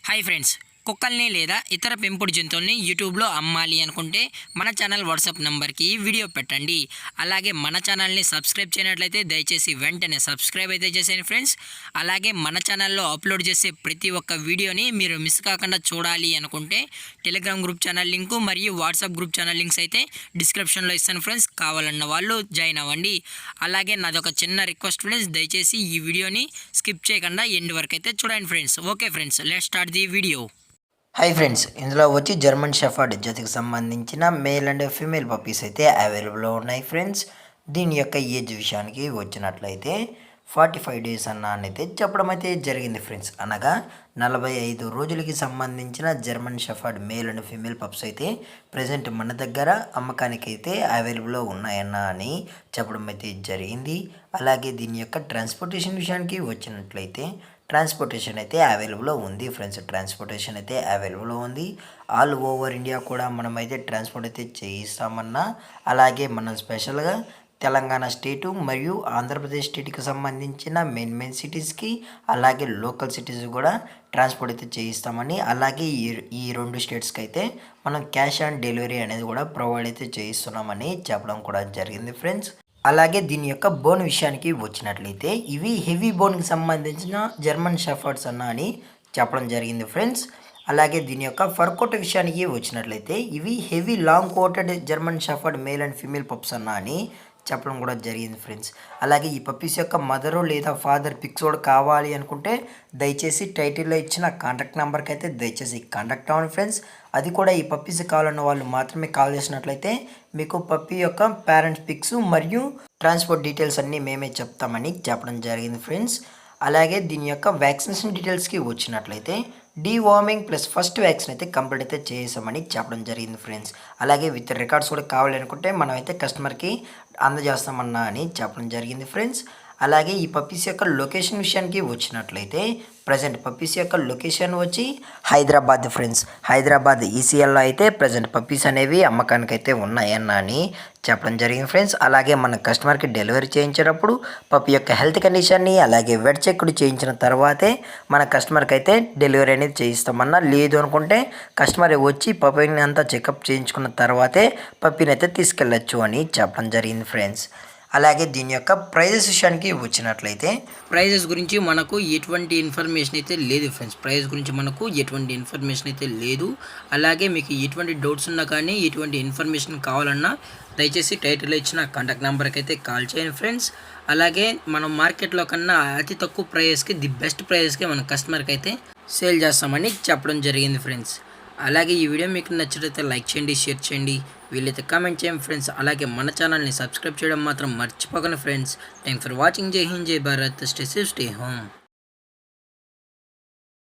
Hi friends, కుక్కల్ని లేదా ఇతర పెంపుడు జంతువుల్ని యూట్యూబ్లో అమ్మాలి అనుకుంటే మన ఛానల్ వాట్సాప్ నెంబర్కి వీడియో పెట్టండి. అలాగే మన ఛానల్ని సబ్స్క్రైబ్ చేయనట్లయితే దయచేసి వెంటనే సబ్స్క్రైబ్ అయితే చేసేయండి ఫ్రెండ్స్. అలాగే మన ఛానల్లో అప్లోడ్ చేసే ప్రతి ఒక్క వీడియోని మీరు మిస్ కాకుండా చూడాలి అనుకుంటే టెలిగ్రామ్ గ్రూప్ ఛానల్ లింకు మరియు వాట్సాప్ గ్రూప్ ఛానల్ లింక్స్ అయితే డిస్క్రిప్షన్లో ఇస్తాను ఫ్రెండ్స్. కావాలన్న వాళ్ళు జాయిన్ అవ్వండి. అలాగే నాదొక చిన్న రిక్వెస్ట్ ఫ్రెండ్స్, దయచేసి ఈ వీడియోని స్కిప్ చేయకుండా ఎండ్ వరకు అయితే చూడండి friends. Okay friends, let's start the video. Hi friends, ఇందులో వచ్చి జర్మన్ షెఫర్డ్ జతకి సంబంధించిన మేల్ అండ్ ఫీమేల్ పప్పీస్ అయితే అవైలబుల్లో ఉన్నాయి ఫ్రెండ్స్. దీని యొక్క ఏజ్ విషయానికి వచ్చినట్లయితే 45 డేస్ అయితే చెప్పడం అయితే జరిగింది ఫ్రెండ్స్. అనగా 45 రోజులకి సంబంధించిన German shepherd male and female pups అయితే ప్రజెంట్ మన దగ్గర అమ్మకానికి అయితే అవైలబుల్లో ఉన్నాయని చెప్పడం అయితే జరిగింది. అలాగే దీని యొక్క ట్రాన్స్పోర్టేషన్ విషయానికి వచ్చినట్లయితే ట్రాన్స్పోర్టేషన్ అయితే అవైలబుల్లో ఉంది ఫ్రెండ్స్. ట్రాన్స్పోర్టేషన్ అయితే అవైలబుల్లో ఉంది. ఆల్ ఓవర్ ఇండియా కూడా మనమైతే ట్రాన్స్పోర్ట్ అయితే చేయిస్తామన్నా, అలాగే మనం స్పెషల్గా తెలంగాణ స్టేటు మరియు ఆంధ్రప్రదేశ్ స్టేట్కి సంబంధించిన మెయిన్ సిటీస్కి, అలాగే లోకల్ సిటీస్ కూడా ట్రాన్స్పోర్ట్ అయితే చేయిస్తామని, అలాగే ఈ రెండు స్టేట్స్కి అయితే మనం క్యాష్ ఆన్ డెలివరీ అనేది కూడా ప్రొవైడ్ అయితే చేయిస్తున్నామని చెప్పడం కూడా జరిగింది ఫ్రెండ్స్. అలాగే దీని యొక్క బోన్ విషయానికి వచ్చినట్లయితే ఇవి హెవీ బోన్కి సంబంధించిన జర్మన్ షెఫర్డ్స్ అని చెప్పడం జరిగింది ఫ్రెండ్స్. అలాగే దీని యొక్క ఫర్ కోట్ విషయానికి వచ్చినట్లయితే ఇవి heavy long coated German shepherd male and female pups అని చెప్పడం కూడా జరిగింది ఫ్రెండ్స్. అలాగే ఈ పప్పీస్ యొక్క మదరు లేదా ఫాదర్ పిక్స్ కూడా కావాలి అనుకుంటే దయచేసి టైటిల్లో ఇచ్చిన కాంటాక్ట్ నెంబర్కి అయితే దయచేసి కాంటాక్ట్ అవ్వండి ఫ్రెండ్స్. అది కూడా ఈ పప్పీస్ కావాలన్న వాళ్ళు మాత్రమే కాల్ చేసినట్లయితే మీకు పప్పీ యొక్క పేరెంట్స్ పిక్స్ మరియు ట్రాన్స్పోర్ట్ డీటెయిల్స్ అన్నీ మేమే చెప్తామని చెప్పడం జరిగింది ఫ్రెండ్స్. అలాగే దీని యొక్క వ్యాక్సినేషన్ డీటెయిల్స్కి వచ్చినట్లయితే డీవార్మింగ్ ప్లస్ ఫస్ట్ వ్యాక్సిన్ అయితే కంప్లీట్ అయితే చేసామని చెప్పడం జరిగింది ఫ్రెండ్స్. అలాగే విత్ రికార్డ్స్ కూడా కావాలి అనుకుంటే మనం అయితే కస్టమర్కి అందజేస్తామన్నా అని చెప్పడం జరిగింది ఫ్రెండ్స్. అలాగే ఈ పప్పీస్ యొక్క లొకేషన్ విషయానికి వచ్చినట్లయితే ప్రజెంట్ పప్పీస్ యొక్క లొకేషన్ వచ్చి హైదరాబాద్ ఫ్రెండ్స్. హైదరాబాద్ ఈసీఎల్లో అయితే ప్రజెంట్ పప్పీస్ అనేవి అమ్మకానికి అయితే ఉన్నాయని చెప్పడం జరిగింది ఫ్రెండ్స్. అలాగే మన కస్టమర్కి డెలివరీ చేయించేటప్పుడు పప్పీ యొక్క హెల్త్ కండిషన్ని అలాగే వెట్ చెక్ చేయించిన తర్వాతే మన కస్టమర్కి అయితే డెలివరీ అనేది చేయిస్తామన్నా. లేదు అనుకుంటే కస్టమర్ వచ్చి పప్పీని అంతా చెకప్ చేయించుకున్న తర్వాతే పప్పీని అయితే తీసుకెళ్ళచ్చు అని చెప్పడం జరిగింది ఫ్రెండ్స్. అలాగే దీని యొక్క ప్రైజెస్ విషయానికి వచ్చినట్లయితే ప్రైజెస్ గురించి మనకు ఎటువంటి ఇన్ఫర్మేషన్ అయితే లేదు ఫ్రెండ్స్. ప్రైస్ గురించి మనకు ఎటువంటి ఇన్ఫర్మేషన్ అయితే లేదు. అలాగే మీకు ఎటువంటి డౌట్స్ ఉన్నా కానీ ఎటువంటి ఇన్ఫర్మేషన్ కావాలన్నా దయచేసి టైటిల్లో ఇచ్చిన కాంటాక్ట్ నెంబర్కి అయితే కాల్ చేయండి ఫ్రెండ్స్. అలాగే మనం మార్కెట్లో కన్నా అతి తక్కువ ప్రైస్కి ది బెస్ట్ ప్రైస్కి మన కస్టమర్కి అయితే సేల్ చేస్తామని చెప్పడం జరిగింది ఫ్రెండ్స్. అలాగే ఈ వీడియో మీకు నచ్చినట్లయితే లైక్ చేయండి, షేర్ చేయండి, వీలైతే కామెంట్ చేయండి ఫ్రెండ్స్. అలాగే మన ఛానల్ని సబ్స్క్రైబ్ చేయడం మాత్రం మర్చిపోకండి ఫ్రెండ్స్. Thanks for watching. జై హింద్, జై Bharat, stay safe, stay home.